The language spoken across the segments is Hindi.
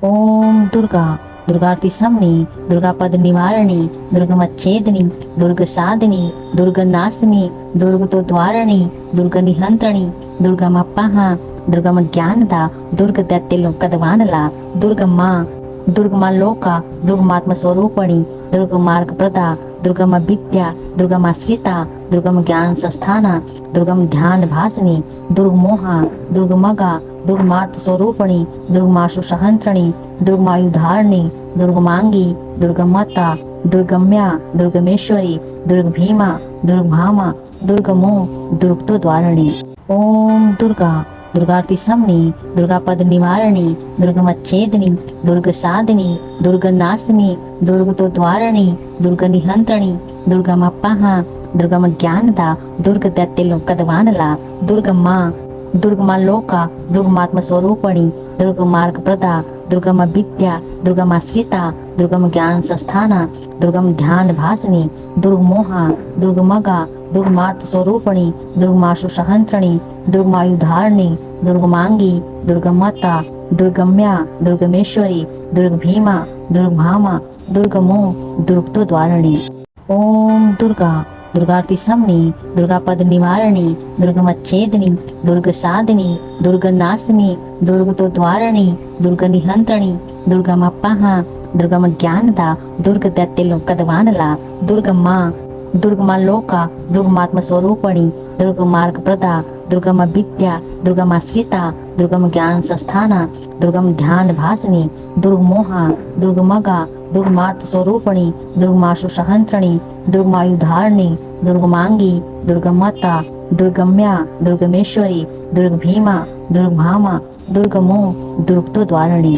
ओम दुर्गा दुर्गार्ति समनी दुर्गा पद निवारणी दुर्गमच्छेदिनी दुर्ग साधिनी दुर्ग नाशिनी दुर्ग तो द्वारणी दुर्ग निहंत्रिणी दुर्गमप्पाह दुर्गम ज्ञानदा दुर्ग दैत्यलोकदवानला दुर्गम्मा दुर्गमा लोका दुर्गमात्म स्वरूपणी दुर्ग मार्ग प्रदा दुर्गम विद्या दुर्गमाश्रिता दुर्गम ज्ञान संस्थाना दुर्गम ध्यान भासनी दुर्गमोहा दुर्गमगा दुर्गमार्थ स्वरूपणी दुर्गमाशु सहंत्रिणी दुर्गमायुधारिणी दुर्गमांगी दुर्गमता दुर्गम्या दुर्गमेश्वरी दुर्ग भीमा दुर्गभामा दुर्गमो दुर्गतो द्वारिणी। ओम दुर्गा दुर्गार्ति समनी दुर्गा पद निवारणी दुर्गमच्छेदिनी दुर्ग साधिनी दुर्ग नाशिनी दुर्ग तो द्वारिणी दुर्ग निहंत्रिणी दुर्गमप्पाह दुर्गम ज्ञानदा दुर्ग दैत्यलोकदवानला दुर्गम्मा दुर्गमा लोका दुर्गमात्म स्वरूपणी दुर्ग मार्ग प्रदा दुर्गम विद्या दुर्गमाश्रिता दुर्गम ज्ञान संस्थाना दुर्गम ध्यान भासनी दुर्गमोहा दुर्गमगा दुर्गमार्थ स्वरूपणी दुर्गमाशु सहंत्रिणी दुर्गमायुधारिणी दुर्गमांगी दुर्गमता दुर्गम्या दुर्गमेश्वरी दुर्ग भीमा दुर्गभामा दुर्गमो दुर्गतो द्वारिणी। ओम दुर्गा दुर्गार्ति समनी दुर्गा पद निवारणी दुर्गमच्छेदिनी दुर्ग साधिनी दुर्ग नाशिनी दुर्ग तो द्वारिणी दुर्ग निहंत्रिणी दुर्गमप्पाह दुर्गम ज्ञानदा दुर्ग दैत्यलोकदवानला दुर्गम्मा दुर्गमा लोका दुर्गमात्म स्वरूपणी दुर्ग मार्ग प्रदा दुर्गम विद्या दुर्गमाश्रिता दुर्गम ज्ञान संस्थाना दुर्गम ध्यान भासनी दुर्गमोहा दुर्गमगा दुर्गमार्थ स्वरूपणी दुर्गमाशु सहंत्रिणी दुर्गमायुधारिणी दुर्गमांगी दुर्गमता दुर्गम्या दुर्गमेश्वरी दुर्ग भीमा दुर्गभामा दुर्गमो दुर्गतो द्वारिणी।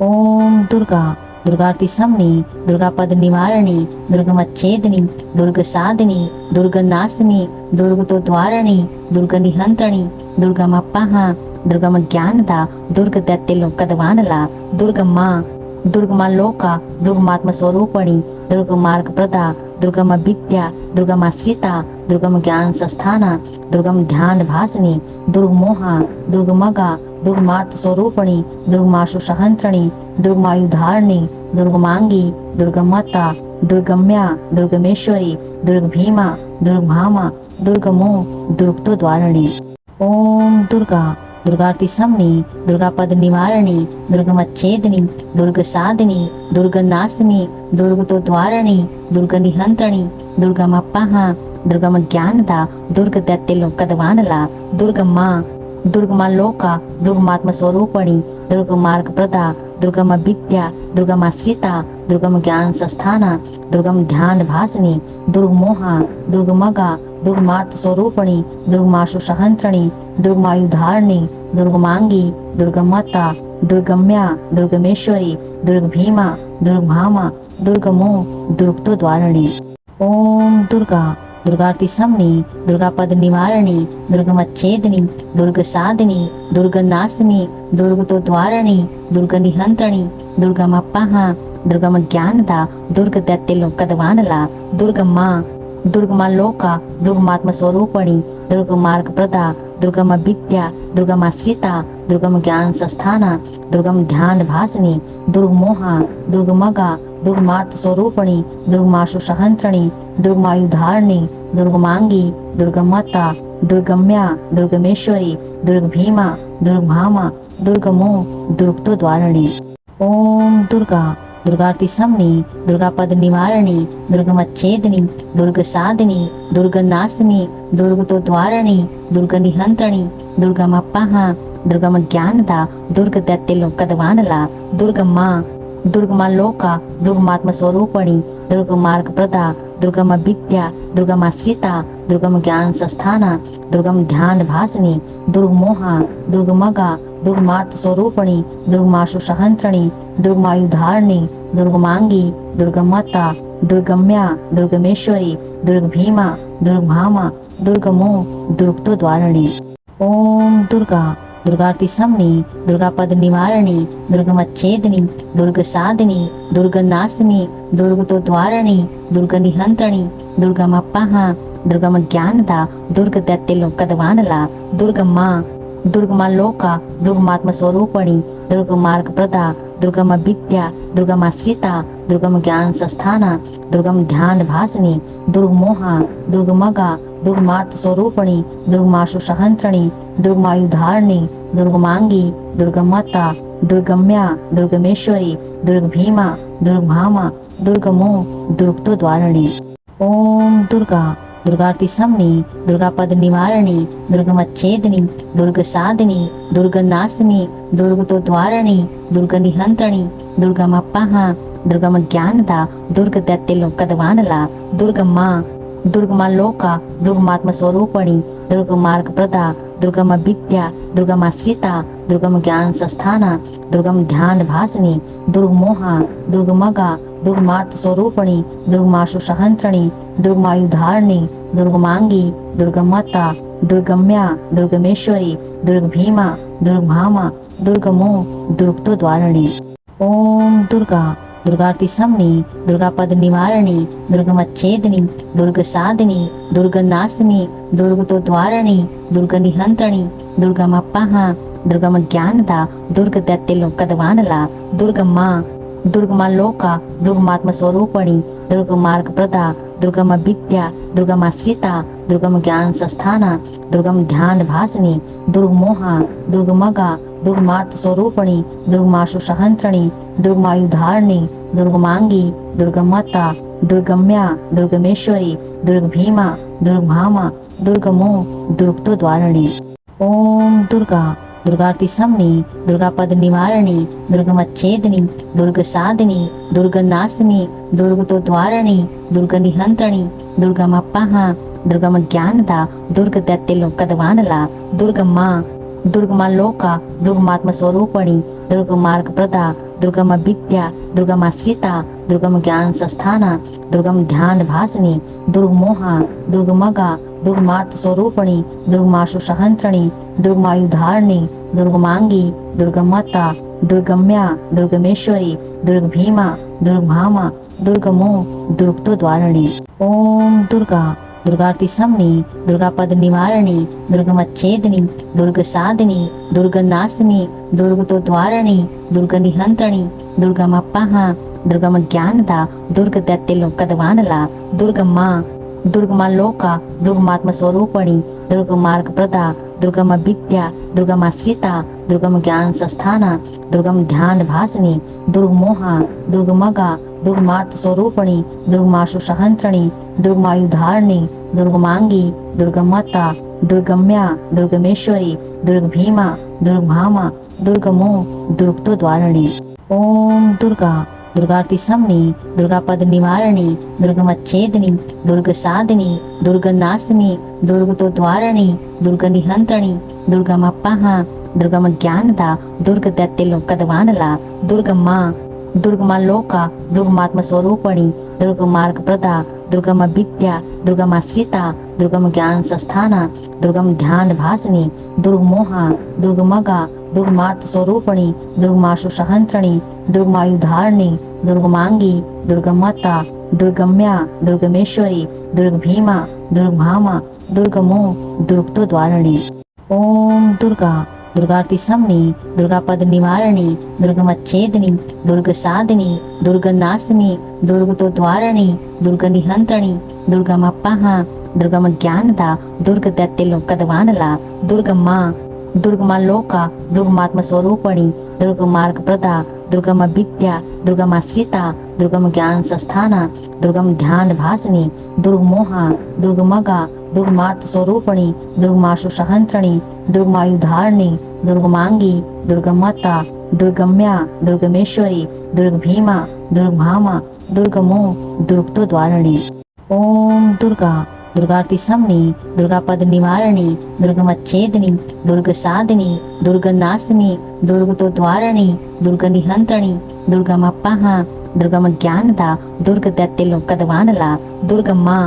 ओम दुर्गा दुर्गार्ति समनी दुर्गा पद निवारणी दुर्गमच्छेदिनी दुर्ग साधिनी दुर्ग नाशिनी दुर्ग तो द्वारिणी दुर्ग निहंत्रिणी दुर्गमप्पाह दुर्गम ज्ञानदा दुर्ग दैत्यलोकदवानला दुर्गम्मा दुर्गमा लोका दुर्गमात्म स्वरूपणी दुर्ग मार्ग प्रदा दुर्गम विद्या दुर्गमाश्रिता दुर्गम ज्ञान संस्थाना दुर्गम ध्यान भासनी दुर्गमोहा दुर्गमगा दुर्गमार्थ स्वरूपणी दुर्गमाशु सहंत्रिणी दुर्गमायुधारिणी दुर्गमांगी दुर्गमता दुर्गम्या दुर्गमेश्वरी दुर्ग भीमा दुर्गभामा दुर्गमो दुर्गतो द्वारिणी। ओम दुर्गा दुर्गार्ति समनी दुर्गा पद निवारणी दुर्गमच्छेदिनी दुर्ग साधिनी दुर्ग नाशिनी दुर्ग तो द्वारिणी दुर्ग निहंत्रिणी दुर्गमप्पाह दुर्गम ज्ञानदा दुर्ग दैत्यलोकदवानला दुर्गम्मा दुर्गमा लोका दुर्गमात्म स्वरूपणी दुर्ग मार्ग प्रदा दुर्गम विद्या दुर्गमाश्रिता दुर्गम ज्ञान संस्थाना दुर्गम ध्यान भासनी दुर्गमोहा दुर्गमगा दुर्गमार्थ स्वरूपणी दुर्गमाशु सहंत्रिणी दुर्गमायुधारिणी दुर्गमांगी दुर्गमता दुर्गम्या दुर्गमेश्वरी दुर्ग भीमा दुर्गभामा दुर्गमो दुर्गतो द्वारिणी। ओम दुर्गा दुर्गार्ति समनी दुर्गा पद निवारणी दुर्गमच्छेदिनी दुर्ग साधिनी दुर्ग नाशिनी दुर्ग तो द्वारिणी दुर्ग निहंत्रिणी दुर्गमप्पाह दुर्गम ज्ञानदा दुर्ग दैत्यलोकदवानला दुर्गम्मा दुर्गमा लोका दुर्गमात्म स्वरूपणी दुर्ग मार्ग प्रदा दुर्गम विद्या दुर्गमाश्रिता दुर्गम ज्ञान संस्थाना दुर्गम ध्यान भासनी दुर्गमोहा दुर्गमगा दुर्गमार्थ स्वरूपणी दुर्गमाशु सहंत्रिणी दुर्गमायुधारिणी दुर्गमांगी दुर्गमता दुर्गम्या दुर्गमेश्वरी दुर्ग भीमा दुर्गभामा दुर्गमो दुर्गतो द्वारिणी। ओम दुर्गा दुर्गार्ति समनी दुर्गा पद निवारणी दुर्गमच्छेदिनी दुर्ग साधिनी दुर्ग नाशिनी दुर्ग तो द्वारिणी दुर्ग निहंत्रिणी दुर्गमप्पाह दुर्गम ज्ञानदा दुर्ग दैत्यलोकदवानला दुर्गम्मा दुर्गमा लोका दुर्गमात्म स्वरूपणी दुर्ग मार्ग प्रदा दुर्गम विद्या दुर्गमाश्रिता दुर्गम ज्ञान संस्थाना दुर्गम ध्यान भासनी दुर्गमोहा दुर्गमगा दुर्गमार्थ स्वरूपणी दुर्गमाशु सहंत्रिणी दुर्गमायुधारिणी दुर्गमांगी दुर्गमता दुर्गम्या दुर्गमेश्वरी दुर्ग भीमा दुर्गभामा दुर्गमो दुर्गतो द्वारिणी। ओम दुर्गा दुर्गार्ति समनी दुर्गा पद निवारणी दुर्गमच्छेदिनी दुर्ग साधिनी दुर्ग नाशिनी दुर्ग तो द्वारिणी दुर्ग निहंत्रिणी दुर्गमप्पाह दुर्गम ज्ञानदा दुर्ग दैत्यलोकदवानला दुर्गम्मा दुर्गमा लोका दुर्गमात्म स्वरूपणी दुर्गमार्ग प्रदा दुर्गम विद्या दुर्गमाश्रिता दुर्गम ज्ञान संस्थाना दुर्गम ध्यान भासनी दुर्गमोहा दुर्गमगा दुर्गमार्थ स्वरूपणी दुर्गमाशु सहंत्रिणी दुर्गमायुधारिणी दुर्गमांगी दुर्गमता दुर्गम्या दुर्गमेश्वरी दुर्गभीमा दुर्गभामा दुर्गमो दुर्गतो द्वारिणी। ओम दुर्गा दुर्गार्ति समनी दुर्गा पद निवारणी दुर्गमच्छेदिनी दुर्ग साधिनी दुर्ग नाशिनी दुर्गतो द्वारिणी दुर्ग निहंत्रिणी दुर्गमप्पाहा दुर्गम ज्ञानदा दुर्ग दैत्य लोकदवानला दुर्गम्मा दुर्गमा लोका दुर्गमात्म स्वरूपणी दुर्गमार्ग प्रदा दुर्गम विद्या दुर्गमाश्रिता दुर्गम ज्ञान संस्थाना दुर्गम ध्यान भासनी दुर्गमोहा दुर्गमगा दुर्गमार्थ स्वरूपणी दुर्गमाशु सहंत्रिणी दुर्गमायुधारिणी दुर्गमांगी दुर्गमता दुर्गम्या दुर्गमेश्वरी दुर्गभीमा दुर्गभामा दुर्गमो दुर्गतो द्वारिणी। ओम दुर्गा दुर्गार्ति समनी दुर्गा पद निवारणी दुर्गमच्छेदिनी दुर्ग साधिनी दुर्ग नाशिनी दुर्गतो द्वारिणी दुर्ग निहंत्रिणी दुर्गमप्पाहा दुर्गम ज्ञानदा दुर्ग दैत्य लोकदवानला दुर्गम्मा दुर्गमा लोका दुर्गमात्म स्वरूपणी दुर्गमार्ग प्रदा दुर्गम विद्या दुर्गमाश्रिता दुर्गम ज्ञान संस्थाना दुर्गम ध्यान भासनी दुर्गमोहा दुर्गमगा दुर्गमार्थ स्वरूपणी दुर्गमाशु सहंत्रिणी दुर्गमायुधारिणी दुर्गमांगी दुर्गमता दुर्गम्या दुर्गमेश्वरी दुर्गभीमा दुर्गभामा दुर्गमो दुर्गतो द्वारिणी। ओम दुर्गा दुर्गार्ति समनी दुर्गा पद निवारणी दुर्गमच्छेदिनी दुर्ग साधिनी दुर्ग नाशिनी दुर्गतो द्वारिणी दुर्ग निहंत्रिणी दुर्गमप्पाहा दुर्गम ज्ञानदा दुर्ग दैत्य लोकदवानला दुर्गम्मा दुर्गमा लोका दुर्गमात्म स्वरूपणी दुर्गमार्ग प्रदा दुर्गम विद्या दुर्गमाश्रिता दुर्गम ज्ञान संस्थाना दुर्गम ध्यान भासनी दुर्गमोहा दुर्गमगा दुर्गमार्थ स्वरूपणी दुर्गमाशु सहंत्रिणी दुर्गमायुधारिणी दुर्गमांगी दुर्गमता दुर्गम्या दुर्गमेश्वरी दुर्गभीमा दुर्गभामा दुर्गमो दुर्गतो द्वारिणी। ओम दुर्गा दुर्गार्ति समनी दुर्गा पद निवारणी दुर्गमच्छेदिनी दुर्ग साधिनी दुर्ग नाशिनी दुर्गतो द्वारिणी दुर्ग निहंत्रिणी दुर्गमप्पाहा दुर्गम ज्ञानदा दुर्ग दैत्य लोकदवानला दुर्गम्मा दुर्गमा लोका दुर्गमात्म स्वरूपणी दुर्गमार्ग प्रदा दुर्गम विद्या दुर्गमाश्रिता दुर्गम ज्ञान संस्थाना दुर्गम ध्यान भासनी दुर्गमोहा दुर्गमगा दुर्गमार्थ स्वरूपणी दुर्गमाशु सहंत्रिणी दुर्गमायुधारिणी दुर्गमांगी दुर्गमता दुर्गम्या दुर्गमेश्वरी दुर्गभीमा दुर्गभामा दुर्गमो दुर्गतो द्वारिणी। ओम दुर्गा दुर्गार्ति समनी दुर्गा पद निवारणी दुर्गमच्छेदिनी दुर्ग साधिनी दुर्ग नाशिनी दुर्गतो द्वारिणी दुर्ग निहंत्रिणी दुर्गमप्पाहा दुर्गम ज्ञानदा दुर्ग दैत्य लोकदवानला दुर्गम्मा दुर्गमा लोका दुर्गमात्म स्वरूपणी दुर्गमार्ग प्रदा दुर्गम विद्या दुर्गमाश्रिता दुर्गम ज्ञान संस्थाना दुर्गम ध्यान भासनी दुर्गमोहा दुर्गमगा दुर्गमार्थ स्वरूपणी दुर्गमाशु सहंत्रिणी दुर्गमायुधारिणी दुर्गमांगी दुर्गमता दुर्गम्या दुर्गमेश्वरी दुर्गभीमा दुर्गभामा दुर्गमो दुर्गतो द्वारिणी। ओम दुर्गा दुर्गार्ति समनी दुर्गा पद निवारणी दुर्गमच्छेदिनी दुर्ग साधिनी दुर्ग नाशिनी दुर्गतो द्वारिणी दुर्ग निहंत्रिणी दुर्गमप्पाहा दुर्गम ज्ञानदा दुर्ग दैत्य लोकदवानला दुर्गम्मा दुर्गमा लोका दुर्गमात्म स्वरूपणी दुर्गमार्ग प्रदा दुर्गम विद्या दुर्गमाश्रिता दुर्गम ज्ञान संस्थाना दुर्गम ध्यान भासनी दुर्गमोहा दुर्गमगा दुर्गमार्थ स्वरूपणी दुर्गमाशु सहंत्रिणी दुर्गमायुधारिणी दुर्गमांगी दुर्गमता दुर्गम्या दुर्गमेश्वरी दुर्गभीमा दुर्गभामा दुर्गमो दुर्गतो द्वारिणी। ओम दुर्गा दुर्गार्ति समनी दुर्गा पद निवारणी दुर्गमच्छेदिनी दुर्ग साधिनी दुर्ग नाशिनी दुर्गतो द्वारिणी दुर्ग निहंत्रिणी दुर्गमप्पाहा दुर्गम ज्ञानदा दुर्ग दैत्य लोकदवानला दुर्गम्मा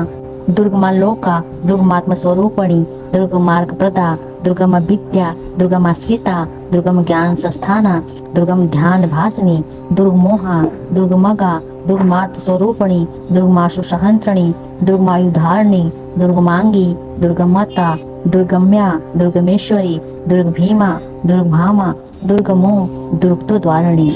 दुर्गमा लोका दुर्गमात्म स्वरूपणी दुर्गमार्ग प्रदा दुर्गम विद्या दुर्गमाश्रिता दुर्गम ज्ञान संस्थाना दुर्गम ध्यान भासनी दुर्गमोहा दुर्गमगा दुर्गमार्थ स्वरूपणी दुर्गमाशु सहंत्रिणी दुर्गमायुधारिणी दुर्गमांगी दुर्गमता, दुर्गम्या, दुर्गमेश्वरी, दुर्गभीमा, दुर्गभामा, दुर्गमो, दुर्गतोद्वारिणी।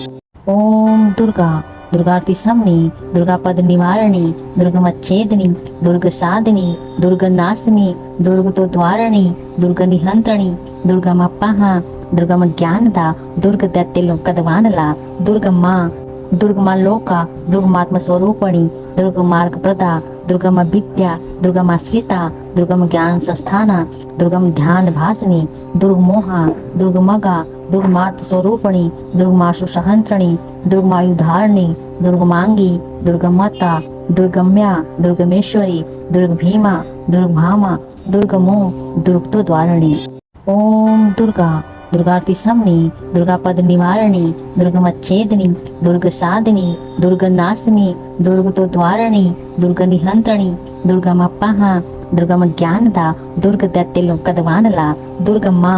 ओम दुर्गा, दुर्गार्ति समनी, दुर्गापद निवारणी, दुर्गमच्छेदिनी, दुर्गसादिनी, दुर्गनाशिनी, दुर्गतोद्वारिणी, दुर्गनिहंत्रिणी, दुर्गमप्पाहा, दुर्गम ज्ञानदा, दुर्गदैत्यलोकदवानला, दुर्गम्मा, दुर्गमा लोका, दुर्गमात्म स्वरूपणी, दुर्गमार्ग प्रदा, दुर्गम विद्या, दुर्गमाश्रिता, दुर्गम ज्ञान संस्थाना, दुर्गम ध्यान भासनी, दुर्गमोहा, दुर्गमगा, दुर्गमार्थ स्वरूपणी, दुर्गमाशु सहंत्रिणी, दुर्गमायुधारिणी, दुर्गमांगी, दुर्गमता, दुर्गम्या, दुर्गमेश्वरी, दुर्गभीमा, दुर्गभामा, दुर्गमो, दुर्गतोद्वारिणी। ओम दुर्गा, दुर्गार्ति समनी, दुर्गापद निवारणी, दुर्गमच्छेदिनी, दुर्गसादिनी, दुर्गनाशिनी, दुर्गतोद्वारिणी, दुर्गनिहंत्रिणी, दुर्गमप्पाहा, दुर्गम ज्ञानदा, दुर्गदैत्यलोकदवानला, दुर्गम्मा,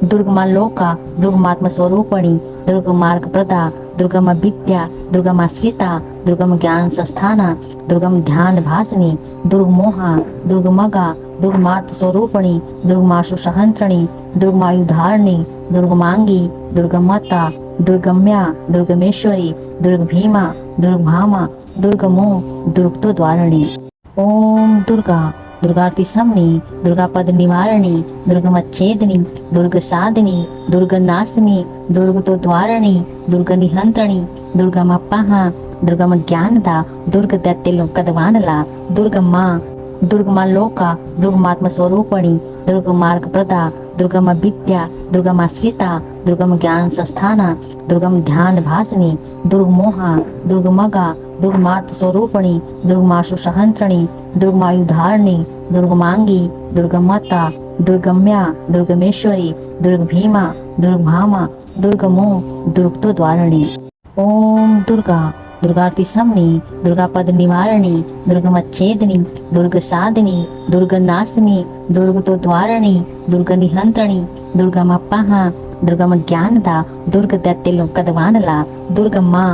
दुर्गमा लोका, दुर्गमात्म स्वरूपणी, दुर्गमार्ग प्रदा, दुर्गम विद्या, दुर्गमाश्रिता, दुर्गम ज्ञान संस्थाना, दुर्गम ध्यान भासनी, दुर्गमोहा, दुर्गमगा, दुर्गमार्थ स्वरूपणी, दुर्गमाशु सहंत्रिणी, दुर्गमायुधारिणी, दुर्गमांगी, दुर्गमता, दुर्गम्या, दुर्गमेश्वरी, दुर्गभीमा, दुर्गभामा, दुर्गमो, दुर्गतोद्वारिणी। ओम दुर्गा, दुर्गार्ति समनी, दुर्गापद निवारणी, दुर्गमच्छेदिनी, दुर्गसादिनी, दुर्गनाशिनी, दुर्गतोद्वारिणी, दुर्गनिहंत्रिणी, दुर्गमप्पाहा, दुर्गम ज्ञानदा, दुर्गदैत्यलोकदवानला, दुर्गम्मा, दुर्गमा लोका, दुर्गमात्म स्वरूपणी, दुर्गमार्ग प्रदा, दुर्गम विद्या, दुर्गमाश्रिता, दुर्गम ज्ञान संस्थाना, दुर्गम ध्यान भासनी, दुर्गमोहा, दुर्गमगा, दुर्गमार्थ स्वरूपणी, दुर्गमाशु सहंत्रिणी, दुर्गमायुधारिणी, दुर्गमांगी, दुर्गमता, दुर्गम्या, दुर्गमेश्वरी, दुर्गभीमा, दुर्गभामा, दुर्गमो, दुर्गतोद्वारिणी। ओम दुर्गा, दुर्गार्ति समनी, दुर्गापद निवारणी, दुर्गमच्छेदिनी, दुर्गसादिनी, दुर्गनाशिनी, दुर्गतोद्वारिणी, दुर्गनिहंत्रिणी, दुर्गमप्पाहा, दुर्गम ज्ञानदा, दुर्गदैत्यलोकदवानला, दुर्गम्मा,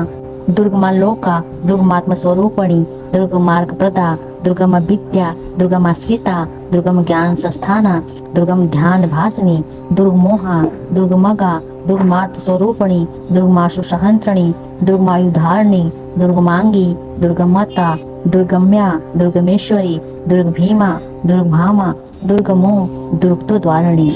दुर्गमा लोका, दुर्गमात्म स्वरूपणी, दुर्गमार्ग प्रदा, दुर्गम विद्या, दुर्गमाश्रिता, दुर्गम ज्ञान संस्थाना, दुर्गम ध्यान भासनी, दुर्गमोहा, दुर्गमगा, दुर्गमार्थ स्वरूपणी, दुर्गमाशु सहंत्रिणी, दुर्गमायुधारिणी, दुर्गमांगी, दुर्गमता, दुर्गम्या, दुर्गमेश्वरी, दुर्गभीमा, दुर्गभामा, दुर्गमो, दुर्गतोद्वारिणी।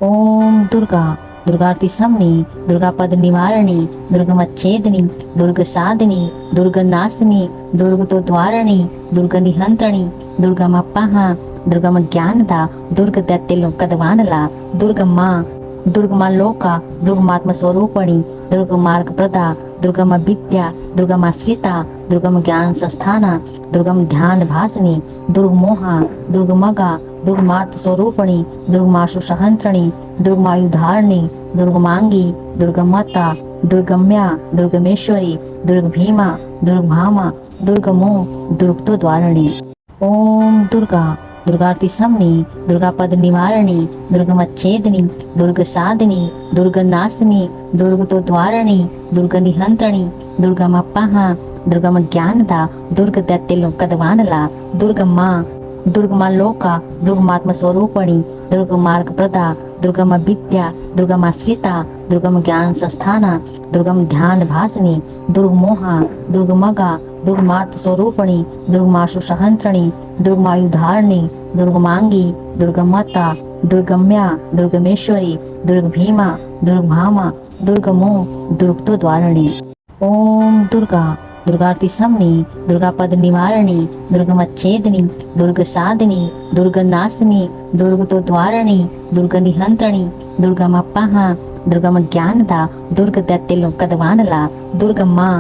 ओम दुर्गा, दुर्गार्ति समनी, दुर्गापद निवारणी, दुर्गमच्छेदिनी, दुर्गसादिनी, दुर्गनाशिनी, दुर्गतोद्वारिणी, दुर्गनिहंत्रिणी, दुर्गमप्पाहा, दुर्गम ज्ञानदा, दुर्गदैत्यलोकदवानला, दुर्गम्मा, दुर्गमा लोका, दुर्गमात्म स्वरूपणी, दुर्गमार्ग प्रदा, दुर्गम विद्या, दुर्गमाश्रिता, दुर्गम ज्ञान संस्थाना, दुर्गम ध्यान भासनी, दुर्गमोहा, दुर्गमगा, दुर्गमार्थ स्वरूपणी, दुर्गमाशु सहंत्रिणी, दुर्गमायुधारिणी, दुर्गमांगी, दुर्गमता, दुर्गम्या, दुर्गमेश्वरी, दुर्गभीमा, दुर्गभामा, दुर्गमो, दुर्गतोद्वारिणी। ओम दुर्गा, दुर्गार्ति समनी, दुर्गापद निवारणी, दुर्गमच्छेदिनी, दुर्गसादिनी, दुर्गनाशिनी, दुर्गतोद्वारिणी, दुर्गनिहंत्रिणी, दुर्गमप्पाहा, दुर्गम ज्ञानदा, दुर्गदैत्यलोकदवानला, दुर्गम्मा, दुर्गमा लोका, दुर्गमात्म स्वरूपणी, दुर्गमार्ग प्रदा, दुर्गम विद्या, दुर्गमाश्रिता, दुर्गम ज्ञान संस्थाना, दुर्गम ध्यान भासनी, दुर्गमोहा, दुर्गमगा, दुर्गमार्थ स्वरूपणी, दुर्गमाशु सहंत्रिणी, दुर्गमायुधारिणी, दुर्गमांगी, दुर्गमता, दुर्गम्या, दुर्गमेश्वरी, दुर्गभीमा, दुर्गभामा, दुर्गमो, दुर्गतोद्वारिणी। ओम दुर्गा, दुर्गार्ति समनी, दुर्गापद निवारणी, दुर्गमच्छेदिनी, दुर्गसादिनी, दुर्गनाशिनी, दुर्गतोद्वारिणी, दुर्गनिहंत्रिणी, दुर्गमप्पाहा, दुर्गम ज्ञानदा, दुर्गदैत्यलोकदवानला, दुर्गम्मा,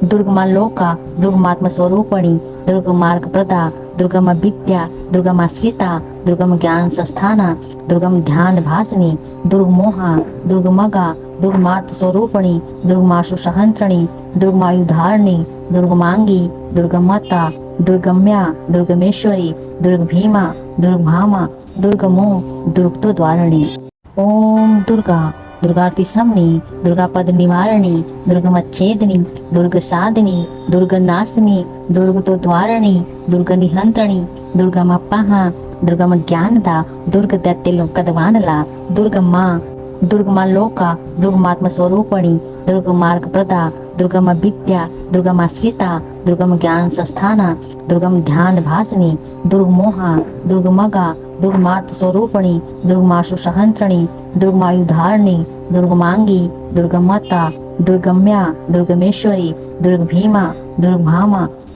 दुर्गमा लोका, दुर्गमात्म स्वरूपणी, दुर्गमार्ग प्रदा, दुर्गम विद्या, दुर्गमाश्रिता, दुर्गम ज्ञान संस्थाना, दुर्गम ध्यान भासनी, दुर्गमोहा, दुर्गमगा, दुर्गमार्थ स्वरूपणी, दुर्गमाशु सहंत्रिणी, दुर्गमायुधारिणी, दुर्गमांगी, दुर्गमता, दुर्गम्या, दुर्गमेश्वरी, दुर्गभीमा, दुर्गभामा, दुर्गमो, दुर्गतोद्वारिणी। ओम दुर्गा, दुर्गार्ति समनी, दुर्गापद निवारणी, दुर्गमच्छेदिनी, दुर्गसादिनी, दुर्गनाशिनी, दुर्गतोद्वारिणी, दुर्गनिहंत्रिणी, दुर्गमप्पाहा, దుర్గమ జ్ఞానద దుర్గ దత్తెలొక్కదవానల దుర్గమ్మ దుర్గమ లోక దుర్గమాత్మ స్వరూపిణి దుర్గ మార్గప్రద దుర్గమ విద్య దుర్గమాశ్రిత దుర్గమ జ్ఞాన సంస్థాన దుర్గమ ధ్యాన భాసిని దుర్గమోహ దుర్గమగ దుర్గమార్త స్వరూపిణి దుర్గమాశు సహంత్రిణి దుర్గమాయుధారిణి దుర్గమాంగి దుర్గమత దుర్గమ్య దుర్గమేశ్వరి దుర్గభీమ దుర్గభామ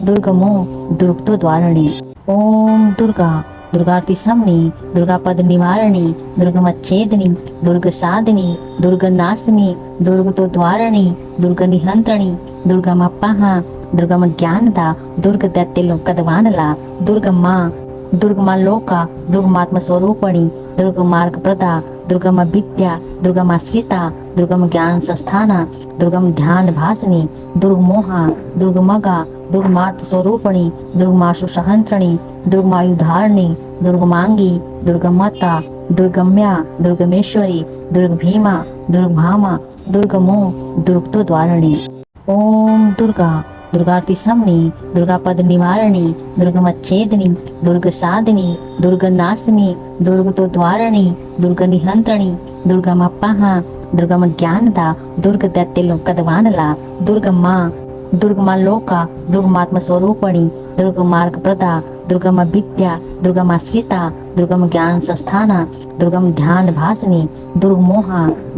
దుర్గమో దుర్గతో ద్వారిణి ఓం దుర్గా దుర్గార్తి సంని దుర్గాపద నివారణి దుర్గమచ్ఛేదిని దుర్గ సాధిని దుర్గ నాశిని దుర్గతో ద్వారణి దుర్గ నిహంత్రణి దుర్గమప్పహ దుర్గమ జ్ఞానద దుర్గ దత్తెలొక్కదవానల దుర్గమ్మ దుర్గమ లోక దుర్గమాత్మ స్వరూపిణి దుర్గ మార్గప్రద దుర్గమ విద్య దుర్గమాశ్రిత దుర్గమ జ్ఞాన సంస్థాన దుర్గమ ధ్యాన భాసిని దుర్గమోహ దుర్గమగ దుర్గమార్త స్వరూపిణి దుర్గమాశు సహంత్రిణి దుర్గమాయుధారిణి దుర్గమాంగి దుర్గమత దుర్గమ్య దుర్గమేశ్వరి దుర్గభీమ దుర్గభామ దుర్గమో దుర్గతో ద్వారిణి ఓం దుర్గా దుర్గార్తి సంని దుర్గాపద నివారణి దుర్గమచ్ఛేదిని దుర్గ సాధిని దుర్గ నాశిని దుర్గతో ద్వారణి దుర్గ నిహంత్రణి దుర్గమప్పహ దుర్గమ జ్ఞానద దుర్గ దత్తెలొక్కదవానల దుర్గమ్మ దుర్గమ లోక దుర్గమాత్మ స్వరూపిణి దుర్గ మార్గప్రద దుర్గమ విద్య దుర్గమాశ్రిత దుర్గమ జ్ఞాన సంస్థాన దుర్గమ ధ్యాన భాసిని దుర్గమోహ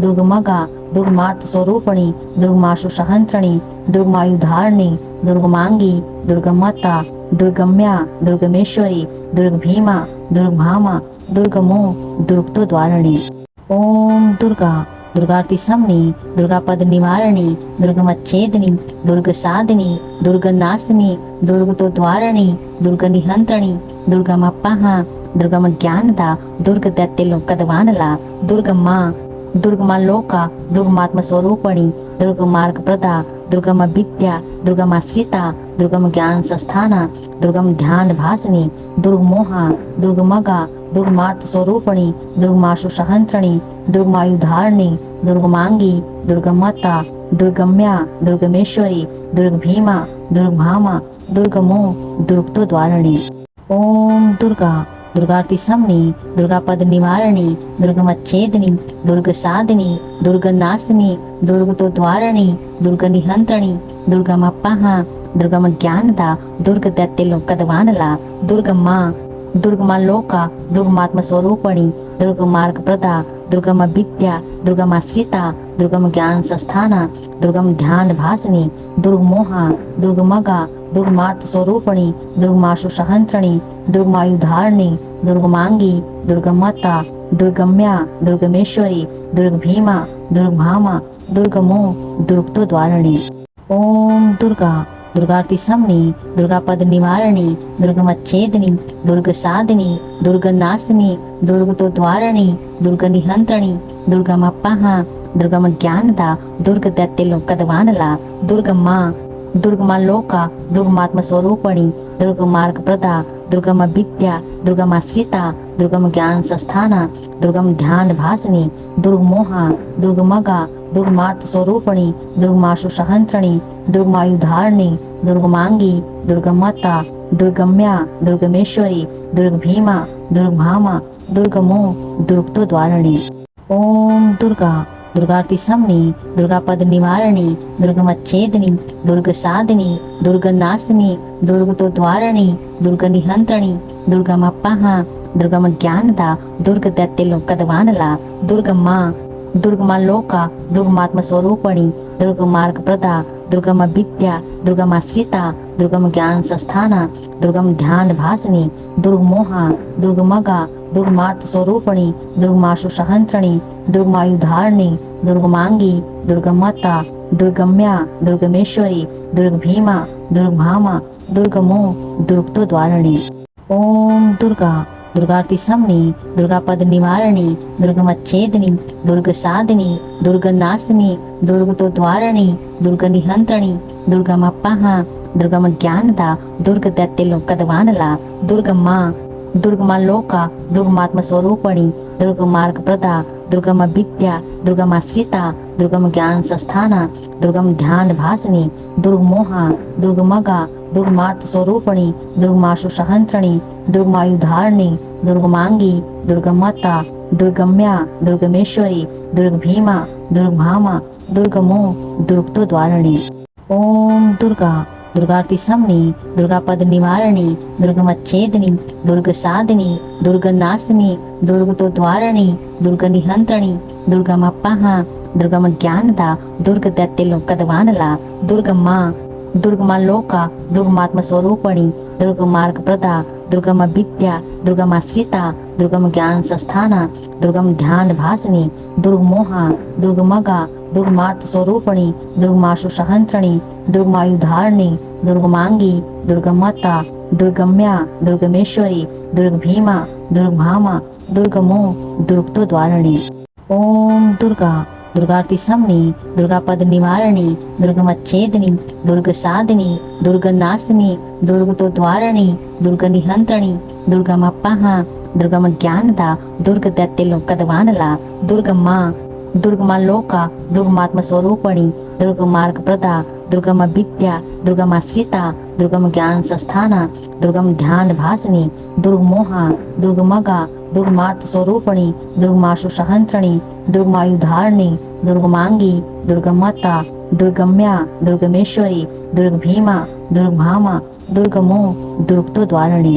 దుర్గమగ దుర్గమార్త స్వరూపిణి దుర్గమాశు సహంత్రిణి దుర్గమాయుధారిణి దుర్గమాంగి దుర్గమత దుర్గమ్య దుర్గమేశ్వరి దుర్గభీమ దుర్గభామ దుర్గమో దుర్గతో ద్వారిణి ఓం దుర్గా దుర్గార్తి సంని దుర్గాపద నివారణి దుర్గమచ్ఛేదిని దుర్గ సాధిని దుర్గ నాశిని దుర్గతో ద్వారణి దుర్గ నిహంత్రణి దుర్గమప్పహ దుర్గమ జ్ఞానద దుర్గ దత్తెలొక్కదవానల దుర్గమ్మ దుర్గమ లోక దుర్గమాత్మ స్వరూపిణి దుర్గ మార్గప్రద దుర్గమ విద్య దుర్గమాశ్రిత దుర్గమ జ్ఞాన సంస్థాన దుర్గమ ధ్యాన భాసిని దుర్గమోహ దుర్గమగ దుర్గమార్త స్వరూపిణి దుర్గమాశు సహంత్రిణి దుర్గమాయుధారిణి దుర్గమాంగి దుర్గమత దుర్గమ్య దుర్గమేశ్వరి దుర్గభీమ దుర్గభామ దుర్గమో దుర్గతో ద్వారిణి ఓం దుర్గా దుర్గార్తి సంని దుర్గాపద నివారణి దుర్గమచ్ఛేదిని దుర్గ సాధిని దుర్గ నాశిని దుర్గతో ద్వారణి దుర్గ నిహంత్రణి దుర్గమప్పహ దుర్గమ జ్ఞానద దుర్గ దత్తెలొక్కదవానల దుర్గమ్మ దుర్గమ లోక దుర్గమాత్మ స్వరూపిణి దుర్గ మార్గప్రద దుర్గమ విద్య దుర్గమాశ్రిత దుర్గమ జ్ఞాన సంస్థాన దుర్గమ ధ్యాన భాసిని దుర్గమోహ దుర్గమగ దుర్గమార్త స్వరూపిణి దుర్గమాశు సహంత్రిణి దుర్గమాయుధారిణి దుర్గమాంగి దుర్గమత దుర్గమ్య దుర్గమేశ్వరి దుర్గభీమ దుర్గభామ దుర్గమో దుర్గతో ద్వారిణి ఓం దుర్గా దుర్గార్తి సంని దుర్గాపద నివారణి దుర్గమచ్ఛేదిని దుర్గ సాధిని దుర్గ నాశిని దుర్గతో ద్వారణి దుర్గ నిహంత్రణి దుర్గమప్పహ దుర్గమ జ్ఞానద దుర్గ దత్తెలొక్కదవానల దుర్గమ్మ దుర్గమ లోక దుర్గమాత్మ స్వరూపిణి దుర్గ మార్గప్రద దుర్గమ విద్య దుర్గమాశ్రిత దుర్గమ జ్ఞాన సంస్థాన దుర్గమ ధ్యాన భాసిని దుర్గమోహ దుర్గమగ దుర్గమార్త స్వరూపిణి దుర్గమాశు సహంత్రిణి దుర్గమాయుధారిణి దుర్గమాంగి దుర్గమత దుర్గమ్య దుర్గమేశ్వరి దుర్గభీమ దుర్గభామ దుర్గమో దుర్గతో ద్వారిణి ఓం దుర్గా దుర్గార్తి సంని దుర్గాపద నివారణి దుర్గమచ్ఛేదిని దుర్గ సాధిని దుర్గ నాశిని దుర్గతో ద్వారణి దుర్గ నిహంత్రణి దుర్గమప్పహ దుర్గమ జ్ఞానద దుర్గ దత్తెలొక్కదవానల దుర్గమ్మ దుర్గమ లోక దుర్గమాత్మ స్వరూపిణి దుర్గ మార్గప్రద దుర్గమ విద్య దుర్గమాశ్రిత దుర్గమ జ్ఞాన సంస్థాన దుర్గమ ధ్యాన భాసిని దుర్గమోహ దుర్గమగ దుర్గమార్త స్వరూపిణి దుర్గమాశు సహంత్రిణి దుర్గమాయుధారిణి దుర్గమాంగి దుర్గమత దుర్గమ్య దుర్గమేశ్వరి దుర్గభీమ దుర్గభామ దుర్గమో దుర్గతో ద్వారిణి ఓం దుర్గా దుర్గార్తి సంని దుర్గాపద నివారణి దుర్గమచ్ఛేదిని దుర్గ సాధిని దుర్గ నాశిని దుర్గతో ద్వారణి దుర్గ నిహంత్రణి దుర్గమప్పహ దుర్గమ జ్ఞానద దుర్గ దత్తెలొక్కదవానల దుర్గమ్మ దుర్గమ లోక దుర్గమాత్మ స్వరూపిణి దుర్గ మార్గప్రద దుర్గమ విద్య దుర్గమాశ్రిత దుర్గమ జ్ఞాన సంస్థాన దుర్గమ ధ్యాన భాసిని దుర్గమోహ దుర్గమగ दुर्गमार्त स्वरूपणी दुर्गमाशु सहंत्रिणी दुर्गमायुधारिणी दुर्गमांगी दुर्गमता दुर्गम्या दुर्गमेश्वरी दुर्गभीमा दुर्गभामा दुर्गमो दुर्गतोद्वारिणी। ओम दुर्गा दुर्गार्ति समनी दुर्गा पद निवारणी दुर्गमच्छेदिनी दुर्ग साधिनी दुर्ग नाशिनी दुर्गतोद्वारिणी दुर्ग निहंत्रिणी दुर्गमप्पाहा दुर्गम ज्ञानदा दुर्ग दैत्य लोकदवानला दुर्गम्मा दुर्गमा लोका दुर्गमात्म स्वरूपणी दुर्ग मार्ग प्रदा दुर्गम विद्या दुर्गमाश्रिता दुर्गम ज्ञान संस्थाना दुर्गम ध्यान भासिनी दुर्गमोहा दुर्गमगा दुर्गमार्त स्वरूपणी दुर्गमाशु सहंत्रिणी दुर्गमायुधारिणी दुर्गमांगी दुर्गमता दुर्गम्या दुर्गमेश्वरी दुर्गभीमा दुर्गभामा दुर्गमो दुर्गतोद्वारिणी। ओम दुर्गा दुर्गार्ति समनी दुर्गा पद निवारणी दुर्गमच्छेदिनी दुर्ग साधिनी दुर्ग नाशिनी दुर्गतोद्वारिणी दुर्ग निहंत्रिणी दुर्गमप्पाहा दुर्गम ज्ञानदा दुर्ग दैत्य लोकदवानला दुर्गम्मा दुर्गमा लोका दुर्गमात्म स्वरूपणी दुर्ग मार्ग प्रदा दुर्गम विद्या दुर्गमाश्रिता दुर्गम ज्ञान संस्थाना दुर्गम ध्यान भासिनी दुर्गमोहा दुर्गमगा दुर्गमार्त स्वरूपणी दुर्गमाशु सहंत्रिणी दुर्गमायुधारिणी दुर्गमांगी दुर्गमता दुर्गम्या दुर्गमेश्वरी दुर्गभीमा दुर्गभामा दुर्गमो दुर्गतोद्वारिणी।